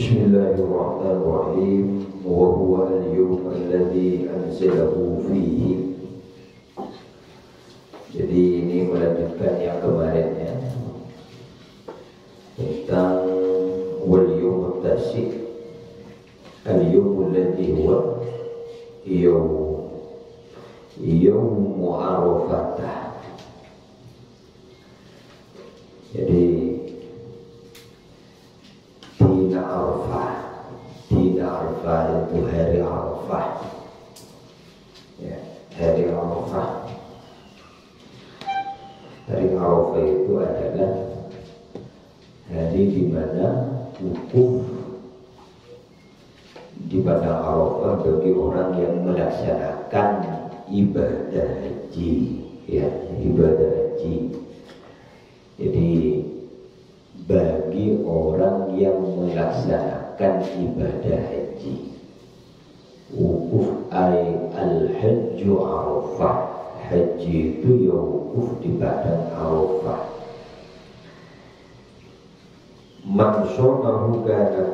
Bismillahirrahmanirrahim. Wa huwa al-yawm alladhi anzalahu fihi. Jadi ini melanjutkan yang kemarinnya tentang wal yawm at-tasi' al-yawm alladhi huwa yawm Arafah. Jadi Dina Arafah itu hari Arafah, ya, hari Arafah. Hari Arafah itu adalah hari di mana wukuf di padang Arafah bagi orang yang melaksanakan ibadah haji, ya, ibadah haji. Jadi bagi orang yang melaksanakan ibadah haji, wukuf al-hajju Arafah. Haji itu ya wukuf di padang Arafah. Man shomahu kana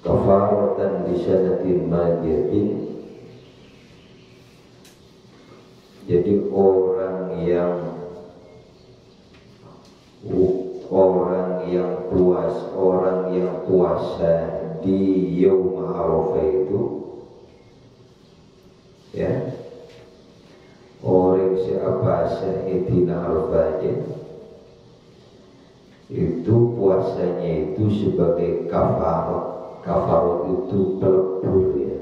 kafaratan li sanatin madiyatin. Jadi orang yang puasa di Yaum Arafah itu, ya, orang siapa sahidina Arafah itu puasanya itu sebagai kafarat. Kafarat itu pelebur, ya,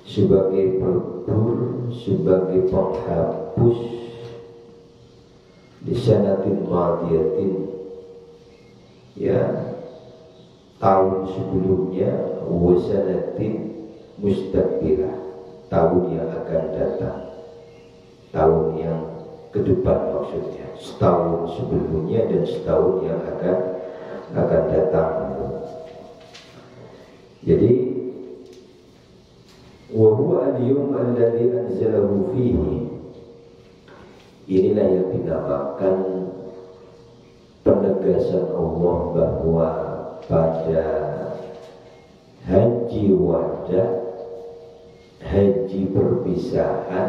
sebagai pelebur, sebagai penghapus di sanatin madiyatin, ya, tahun sebelumnya, wasanatin mustaqbilah, tahun yang akan datang, tahun yang ke depan maksudnya, setahun sebelumnya dan setahun yang akan datang. Jadi wa huwa al-yawm alladhi anzalahu fihi. Inilah yang dinamakan penegasan Allah bahwa pada haji wada, haji perpisahan,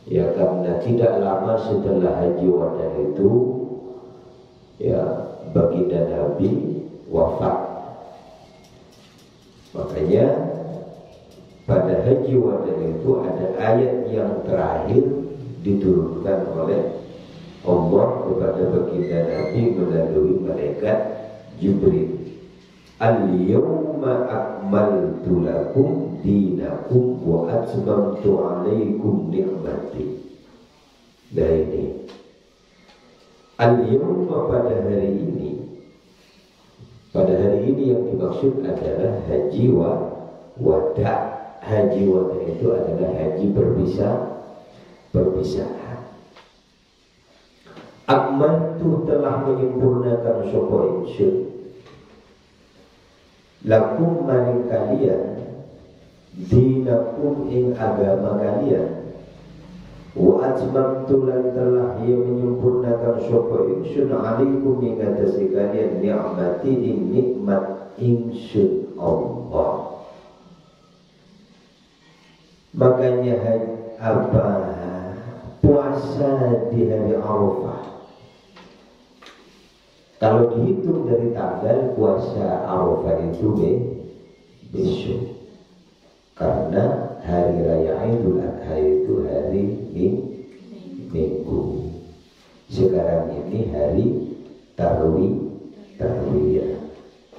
ya, karena tidak lama setelah haji wada itu, ya, baginda Nabi wafat. Makanya pada haji wada itu ada ayat yang terakhir diturunkan oleh Allah kepada baginda Nabi melalui malaikat Jibril. Al-yawma akmaltu lakum dinakum wa atmamtu alaikum ni'mati. Nah ini al-yawma, pada hari ini. Pada hari ini yang dimaksud adalah haji wada. Haji wada itu adalah haji perpisahan. Akmaltu, telah menyempurnakan sapa ingsun, lakum maring kalian, dinakum ing agama kalian, wa atmamtu, lan telah ia menyempurnakan sapa ingsun, alaikum ing atase kalian, ni'mati ing nikmat ingsun Allah. Makanya puasa di hari Arafah, kalau dihitung dari tanggal puasa Arafah itu besok, karena hari raya Idul Adha itu hari Minggu. Sekarang ini hari Tarwiyah,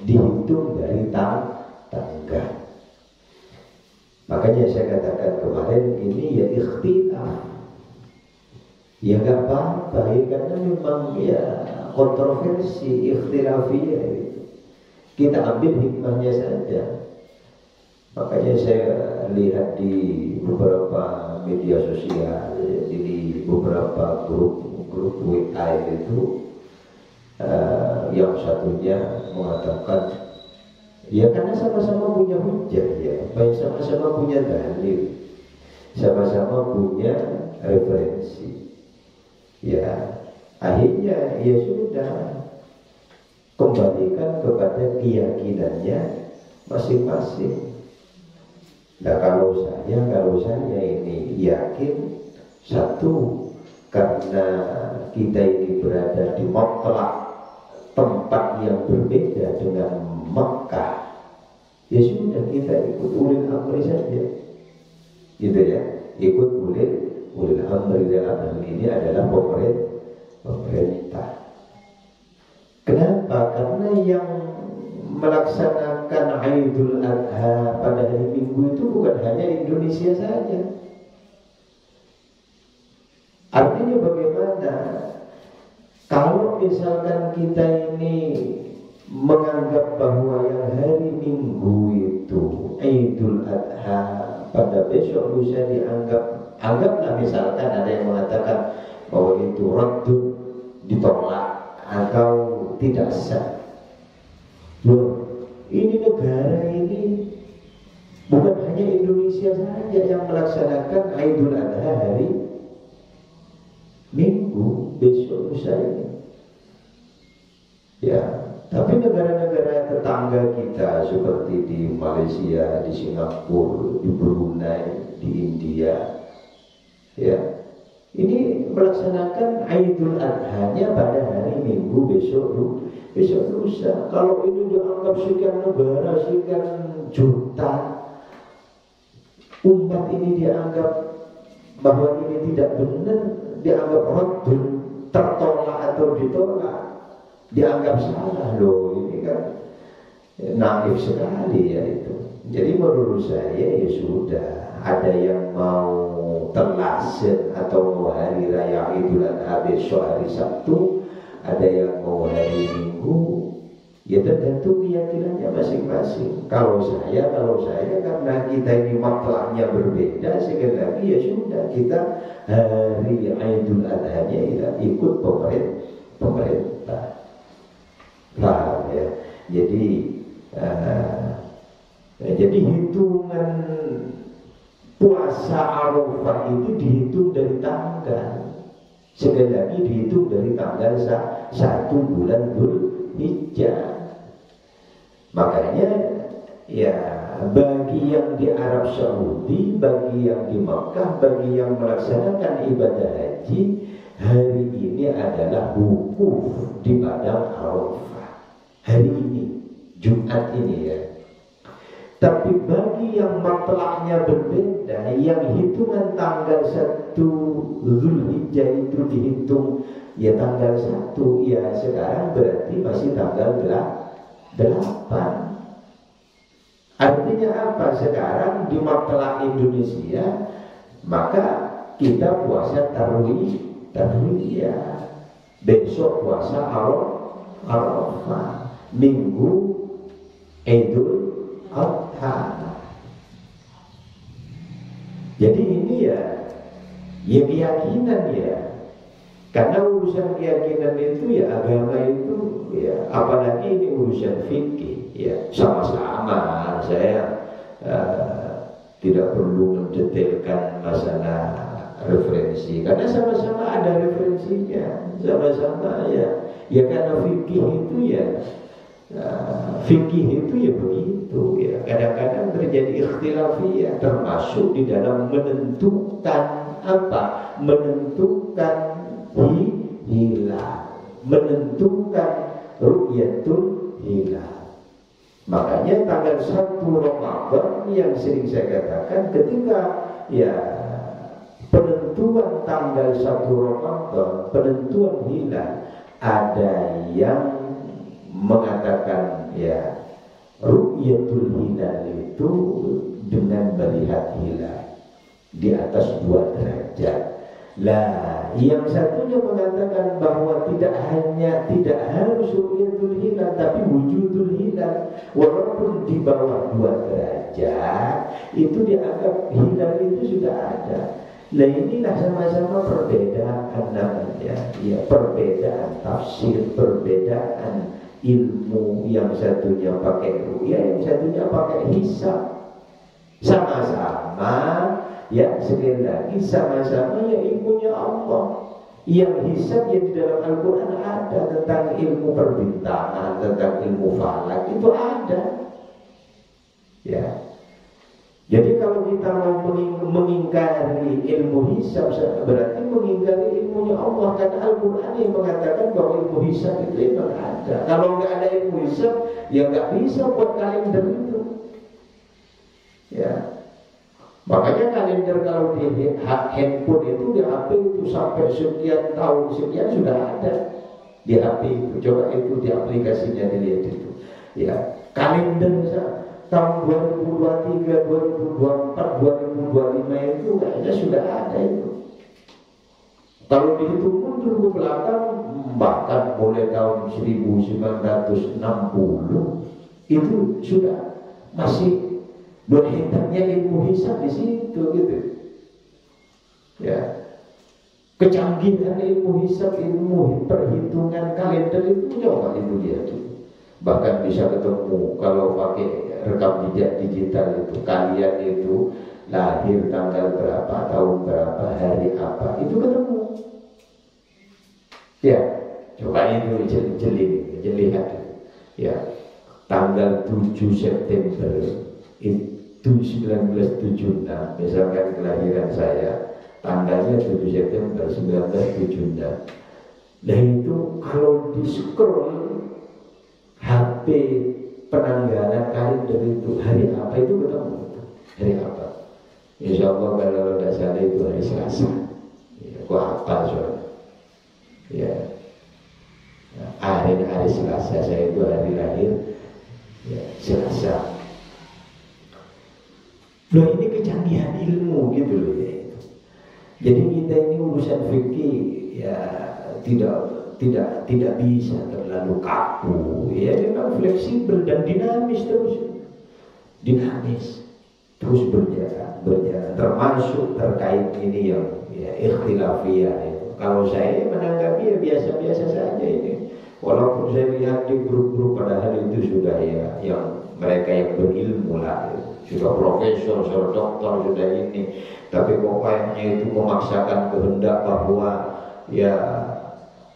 dihitung dari tanggal. Makanya saya katakan kemarin, ini ya ikhtilaf. Ya gak apa-apa, ya, karena memang ya kontroversi, ikhtilafiyah itu. Kita ambil hikmahnya saja. Makanya saya lihat di beberapa media sosial, di beberapa grup WA itu, yang satunya mengatakan, ya karena sama-sama punya hujah, ya, sama-sama punya dalil, sama-sama punya referensi. Ya, akhirnya ya sudah, kembalikan kepada keyakinannya masing-masing. Nah kalau saya ini yakin satu, karena kita ini berada di mutlak tempat yang berbeda dengan Mekah, ya sudah kita ikut ulil amri saja, gitu ya, ikut ulil amri. Dalam hal ini adalah pemerintah. Kenapa? Karena yang melaksanakan Idul Adha pada hari Minggu itu bukan hanya Indonesia saja. Artinya bagaimana? Kalau misalkan kita ini menganggap bahwa yang hari Minggu itu Idul Adha, pada besok lusa anggaplah misalkan ada yang mengatakan bahwa itu raddun, ditolak atau tidak sah. Loh, ini negara ini bukan hanya Indonesia saja yang melaksanakan Idul Adha hari Minggu, besok lusa ini. Ya, tapi negara-negara tetangga kita seperti di Malaysia, di Singapura, di Brunei, di India, ya, ini melaksanakan Idul Adha-nya pada hari Minggu, besok lusa. Kalau ini dianggap sekian negara, sekian juta umat ini dianggap bahwa ini tidak benar, dianggap raddun, tertolak atau ditolak, dianggap salah. Loh, ini kan naif sekali ya itu. Jadi menurut saya ya sudah, ada yang mau terlaksana atau mau hari raya Idul Adha besok hari Sabtu, ada yang mau hari Minggu, ya tergantung keyakinannya masing-masing. Kalau saya karena kita ini matlaknya berbeda, sekali lagi ya sudah, kita hari Idul Adha-nya ya ikut pemerintah. Paham ya? Jadi hitungan puasa Arafah itu dihitung dari tanggal. Sekali lagi dihitung dari tanggal 1 bulan Dzulhijjah. Makanya ya bagi yang di Arab Saudi, bagi yang di Makkah, bagi yang melaksanakan ibadah haji, hari ini adalah wukuf di padang Arafah. Hari ini, Jumat ini ya. Tapi bagi yang matlaknya berbeda, yang hitungan tanggal 1 Dzulhijjah itu dihitung ya tanggal 1, ya sekarang berarti masih tanggal 8. Artinya apa? Sekarang di matlak Indonesia, maka kita puasa tarwiyah. Besok puasa Arafah, Minggu Idul Adha. Jadi ini ya keyakinan ya. Karena urusan keyakinan itu ya, agama itu ya, apalagi ini urusan fikih ya, sama-sama. Saya tidak perlu mendetailkan masalah referensi, karena sama-sama ada referensinya, sama-sama ya. Ya karena fikih itu ya, begitu ya. Kadang-kadang terjadi ikhtilafiyah, termasuk di dalam menentukan apa? Menentukan hilal, menentukan ru'yatul hilal. Makanya tanggal 1 Ramadan yang sering saya katakan, ketika ya penentuan tanggal 1 Ramadan, penentuan hilal, ada yang mengatakan ya ru'yatul hilal itu dengan melihat hilal di atas 2 derajat. Lah, yang satunya mengatakan bahwa tidak harus ru'yatul hilal, tapi wujudul hilal, walaupun di bawah 2 derajat itu dianggap hilal itu sudah ada. Nah inilah sama-sama perbedaan namanya, ya perbedaan tafsir, perbedaan ilmu. Yang satunya pakai ru'yah, yang satunya pakai hisab. Sama-sama ya, sekali lagi sama-sama ya ilmunya Allah. Yang hisab yang di dalam Al-Quran ada, tentang ilmu perbintangan, tentang ilmu falak, itu ada. Ya. Jadi kalau kita mau mengingkari ilmu hisab, berarti mengingkari ilmunya Allah. Karena Al-Quran yang mengatakan bahwa ilmu hisab itu memang ada. Kalau nggak ada ilmu hisab, ya nggak bisa buat kalender itu. Ya. Makanya kalender kalau di handphone itu, di HP itu sampai sekian tahun sekian sudah ada di HP itu. Coba itu di aplikasinya dilihat itu. Ya, kalender tahun 2023, 2024, 2025 itu kayaknya sudah ada itu. Kalau dihitung mundur ke belakang, bahkan mulai tahun 1960 itu sudah masih hebatnya ilmu hisab di situ gitu. Ya. Kecanggihan ilmu hisab, ilmu perhitungan kalender itu coba itu lihat tuh. Bahkan bisa ketemu kalau pakai rekam jejak digital itu, kalian itu lahir tanggal berapa, tahun berapa, hari apa, itu ketemu. Ya, coba itu lihat. Ya, tanggal 7 September itu 1976, misalkan kelahiran saya, tanggalnya 7 September 1976. Nah itu kalau di scroll HP penanggalan kalender itu hari apa itu ketemu, hari apa? Insya Allah kalau tidak salah itu hari Selasa. Ya, aku apa soalnya? Ya, hari Selasa saya itu hari lahir. Ya, Selasa. Loh ini kecanggihan ilmu gitu loh ya. Jadi kita ini urusan fikih ya tidak bisa terlalu kaku. Ya memang fleksibel dan dinamis terus berjalan termasuk terkait ini yang ya ikhtilafiyah itu. Kalau saya menanggapi ya biasa-biasa saja ini. Walaupun saya lihat di grup-grup padahal itu sudah ya yang mereka yang berilmu lah, sudah profesor, sudah doktor, sudah ini. Tapi pokoknya itu memaksakan kehendak bahwa ya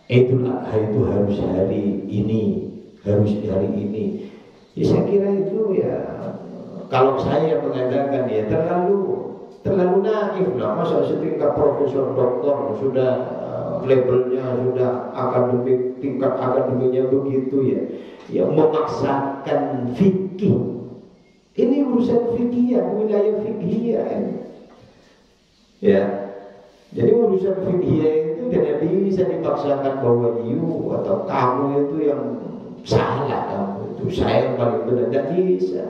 Idul Adha itu harus hari ini, harus hari ini. Ya saya kira itu ya kalau saya mengatakan ya terlalu naif lah. Masa setingkat profesor doktor sudah labelnya sudah akademik, tingkat akademiknya begitu ya. Yang memaksakan fikih. Ini urusan fikih, wilayah fikih ya. Jadi urusan fikih itu tidak bisa dipaksakan bahwa you atau kamu itu yang salah, kamu itu saya yang paling benar, tidak bisa.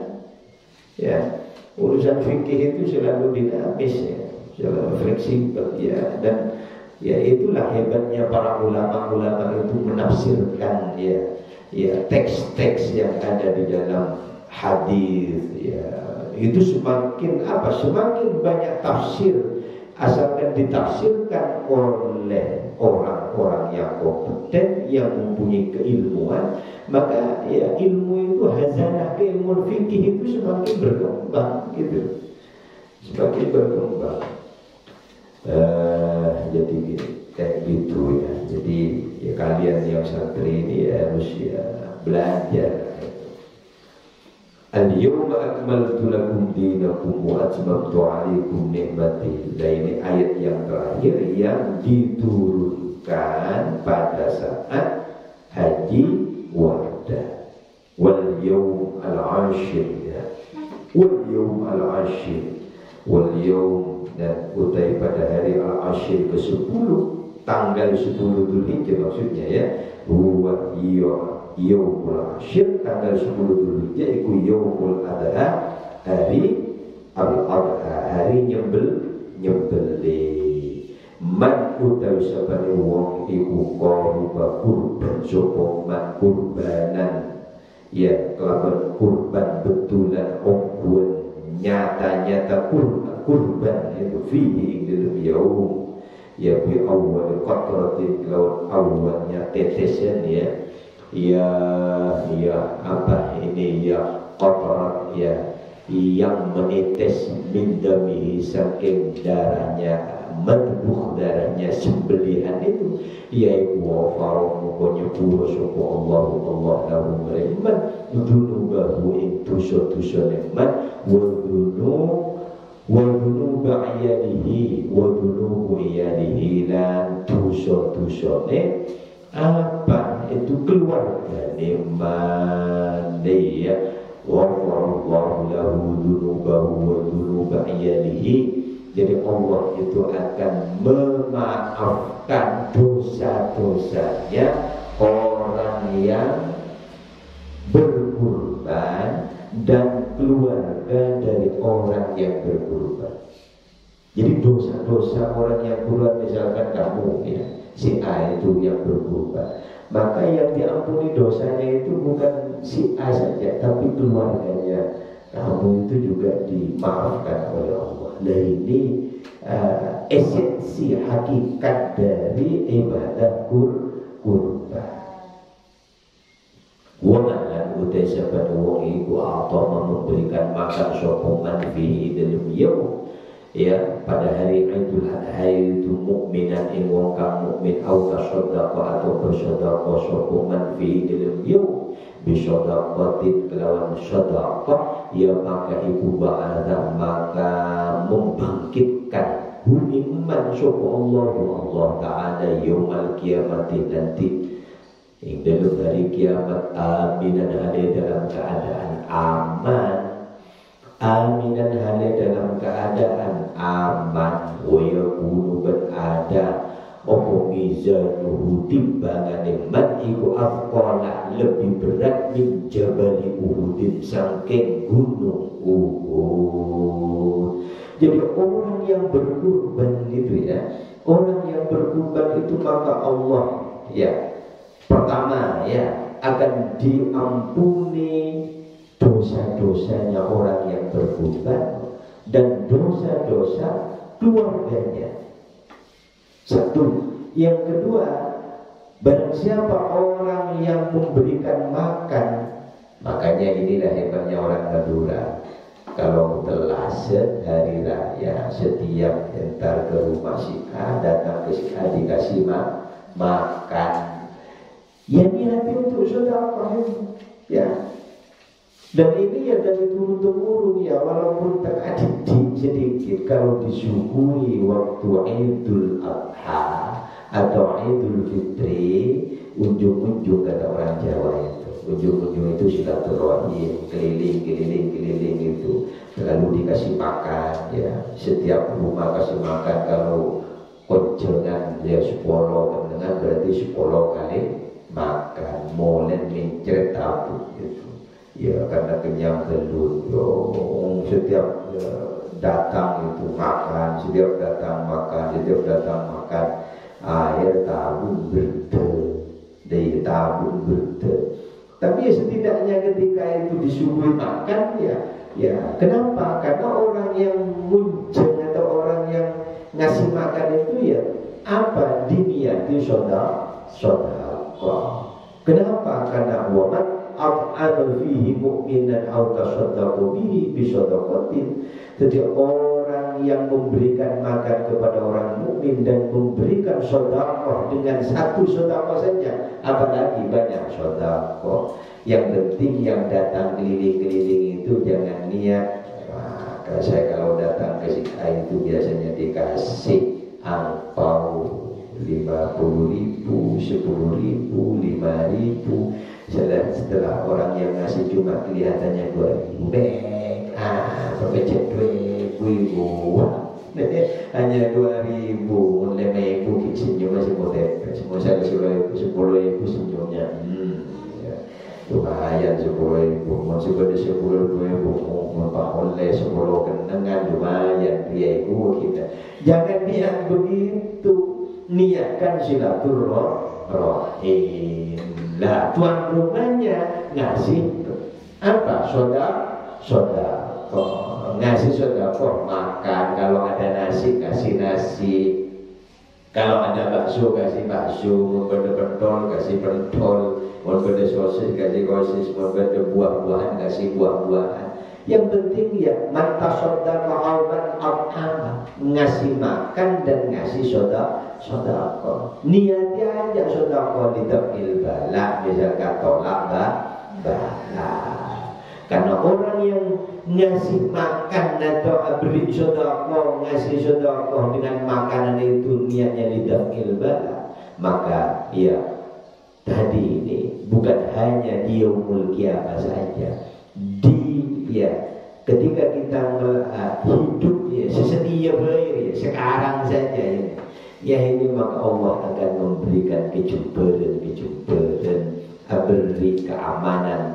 Ya, urusan fikih itu selalu dinamis ya, selalu fleksibel ya, dan ya itulah hebatnya para ulama-ulama itu menafsirkan ya teks-teks yang ada di dalam hadis ya. Itu semakin banyak tafsir, asalkan ditafsirkan oleh orang-orang yang kompeten, yang mempunyai keilmuan, maka ya ilmu itu hazanah keilmuan fikih itu semakin berkembang gitu, semakin berkembang. Jadi kayak gitu ya. Jadi ya kalian yang santri ini harus ya belajar. Al-yawma akmaltu lakum dinakum wa atmamtu alaikum ni'mati. Nah ini ayat yang terakhir yang diturunkan pada saat haji wada. Wal yawm al-ashir ya. Wal yawm al-ashir. Wal yawm, dan utai pada hari al-ashir ke-10, tanggal 10 Dzulhijjah maksudnya ya. Huwa yaumul ashir, tanggal 10 Dzulhijjah iku yaumul adha, hari al-adha, hari nyembeli. Man utawi sabane wong iku qurba kurban sapa man kurbanan ya kelaban kurban betulan ongkuan nyata-nyata kurban itu fihi dalam yaum ya bi awal qatratin lawan awalnya tetesan ya apa ini ya qatrat ya yang menetes min damihi saking darahnya, menubuh darahnya sembelihan itu, yaitu wafaro mukonya pura sopa Allah lahu mereman dunubahu ing dosa-dosa neman wadunu ba'iyadihi wadunu iyadihi lan dosa-dosane apa itu keluarga neman ya. Wafarallahu lahu dunubahu wa dunuba iyalihi. Jadi Allah itu akan memaafkan dosa-dosanya orang yang berkurban dan keluarga dari orang yang berkurban. Jadi dosa-dosa orang yang kurban, misalkan kamu ya, si A itu yang berkurban, maka yang diampuni dosanya itu bukan si A saja, tapi keluarganya kamu itu juga dimaafkan oleh Allah. Nah ini esensi hakikat dari ibadah kurban. Waman utai sahabat wong iku atau memberikan makan sokongan fi dalam yaum ya pada hari Idul Adha itu mukminan ing wong kang mukmin au tasaddaqa atau bersedekah sokongan fi dalam yaum bisadaqatin kelawan sedekah ya maka ibu ba'adha maka membangkitkan iman sapa Allah Ta'ala yaumal kiamati nanti ing dalam hari kiamat aminan hale dalam keadaan aman, aminan hale dalam keadaan aman, waya kunu berada opo mizanuhu timbangane man iku afqala lebih berat min jabali Uhudin sangking gunung Uhud. Jadi orang yang berkurban itu ya, orang yang berkurban itu maka Allah ya pertama ya akan diampuni dosa-dosanya orang yang berkurban dan dosa-dosa keluarganya. Satu. Yang kedua, barang siapa orang yang memberikan makan, makanya inilah hebatnya orang Madura. Kalau telah hari raya setiap entar ke rumah si A, datang ke si A dikasih makan. Ya niat untuk sedekah ya. Dan ini ya dari turun-temurun ya, walaupun terjadi sedikit kalau disuguhi waktu Idul Adha atau Idul Fitri, ujung-ujung kata orang Jawa itu, ujung-ujung itu silaturahim, keliling itu selalu dikasih makan ya, setiap rumah kasih makan. Kalau konjengan ya 10 dengan berarti 10 kali makan, molen mencret tabuk gitu. Ya karena kenyang telur, setiap datang itu makan, setiap datang makan, air tabung berde, dari tabung berde. Tapi ya setidaknya ketika itu disuguhi makan ya kenapa? Karena orang yang muncul atau orang yang ngasih makan itu ya apa diniati sedekah. Kenapa? Karena waman at'ama fihi mu'minan aw tasaddaqu bihi bi shadaqatin. Jadi orang yang memberikan makan kepada orang mukmin dan memberikan sedekah dengan satu sedekah saja, apalagi banyak sedekah. Yang penting yang datang keliling-keliling itu jangan niat. Nah, saya kalau datang ke sini itu biasanya dikasih angpau 50.000, 10.000, 5.000. Setelah orang yang ngasih cuma kelihatannya 2.000, sampai cek 2.000, hanya 2.000, 5.000 senyum masih mau tempe, semua saya 10.000 senyumnya, ya. Lumayan 10.000, masih pada 10.000, mau oleh 10 kenangan lumayan 3.000 kita. Jangan niat begitu, niatkan silaturahim. Nah, tuan rumahnya ngasih apa? Sedekah. Ngasih sedekah makan. Kalau ada nasi kasih nasi. Kalau ada bakso kasih bakso. Mau ada pentol kasih pentol. Mau ada sosis kasih sosis. Mau ada buah-buahan kasih buah-buahan. Yang penting ya mantasaddaqa auman at'ama, ngasih makan dan ngasih sedekah. Niatnya aja sedekah lidafil bala, misalkan tolak bala. Karena orang yang ngasih makan atau beri sedekah, ngasih sedekah dengan makanan itu niatnya lidafil bala, maka ya tadi ini bukan hanya di yaumul qiyamah saja, ketika kita hidup sesedia sekarang saja ini maka Allah akan memberikan kejubaran, beri keamanan,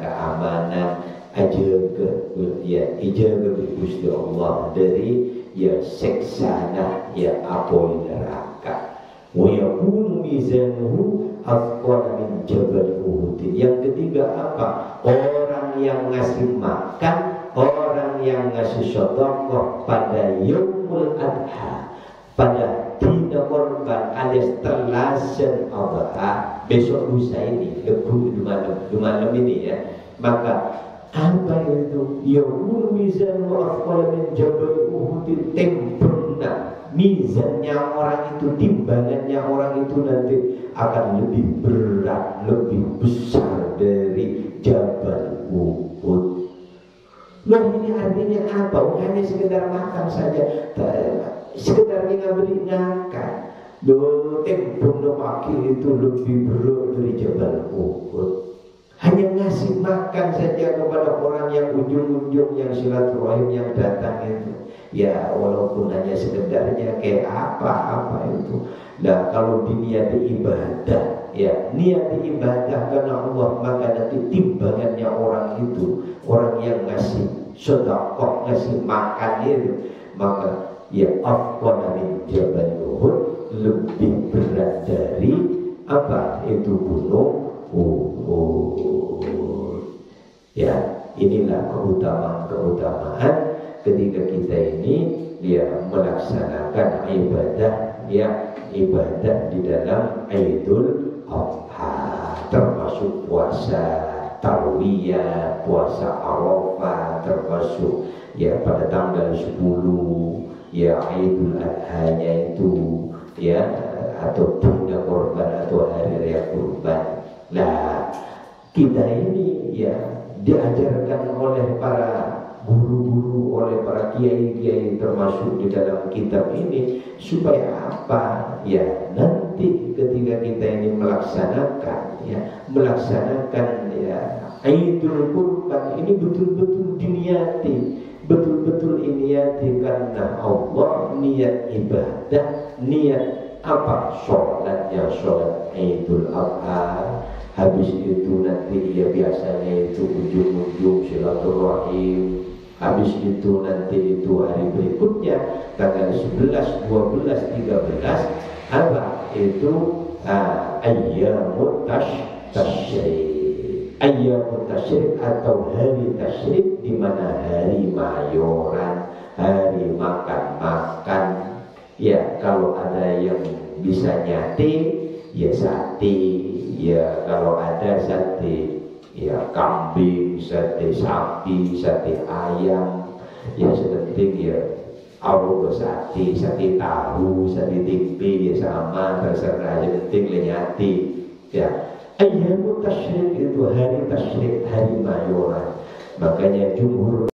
ijaga Gusti Allah dari seksana apoy neraka. Wa yakunu mizanuhu afqala min jabal Uhud. Yang ketiga apa? Orang yang ngasih makan, orang yang ngasih sedekah pada yaumul adha, pada dina korban alias telasan adha, besok lusa ini, di malam ini maka apa itu? Yaumul mizan wa afqala min jabal Uhud, tempurna mizannya orang itu, timbangannya orang itu nanti akan lebih berat, lebih besar dari Jabal Uhud. Loh, ini artinya apa? Hanya sekedar makan saja, sekedar ngabri ngangkat. Loh, tempurna pagi itu lebih berat dari Jabal Uhud. Hanya ngasih makan saja kepada orang yang ujung-ujung, yang silaturahim yang datang itu, walaupun hanya sekedarnya kayak apa itu. Nah, kalau diniati ibadah, niat ibadah karena Allah, maka nanti timbangannya orang itu, orang yang ngasih sedekah, ngasih makan itu, maka afqala min jabal Uhud, lebih berat dari apa itu gunung Uhud. Inilah keutamaan ketika kita ini melaksanakan ibadah di dalam Idul Adha, termasuk puasa Tarwiyah, puasa Arafah, termasuk pada tanggal 10 Idul Adha-nya itu atau dina korban atau hari raya kurban. Nah, kita ini diajarkan oleh para guru-guru, oleh para kiai-kiai, termasuk di dalam kitab ini, supaya apa? Nanti ketika kita ini melaksanakan Idul Kurban ini betul-betul diniati, betul-betul iniati karena Allah, niat ibadah, niat apa? Sholatnya sholat Idul Adha. Habis itu nanti biasanya itu ujung-ujung silaturahim. Habis itu nanti itu hari berikutnya tanggal 11, 12, 13 apa itu ayyamut tasyrik. Ayyamut tasyrik atau hari tasyrik, di mana hari mayoran, hari makan-makan. Kalau ada yang bisa nyate sate, kalau ada sate kambing, sate sapi, sate ayam, sepenting Allah sate tahu, sate tempe sama, terserah, yang penting lenyati. Ayyamut tasyrik itu hari tasyrik, hari mayoran. Makanya jumhur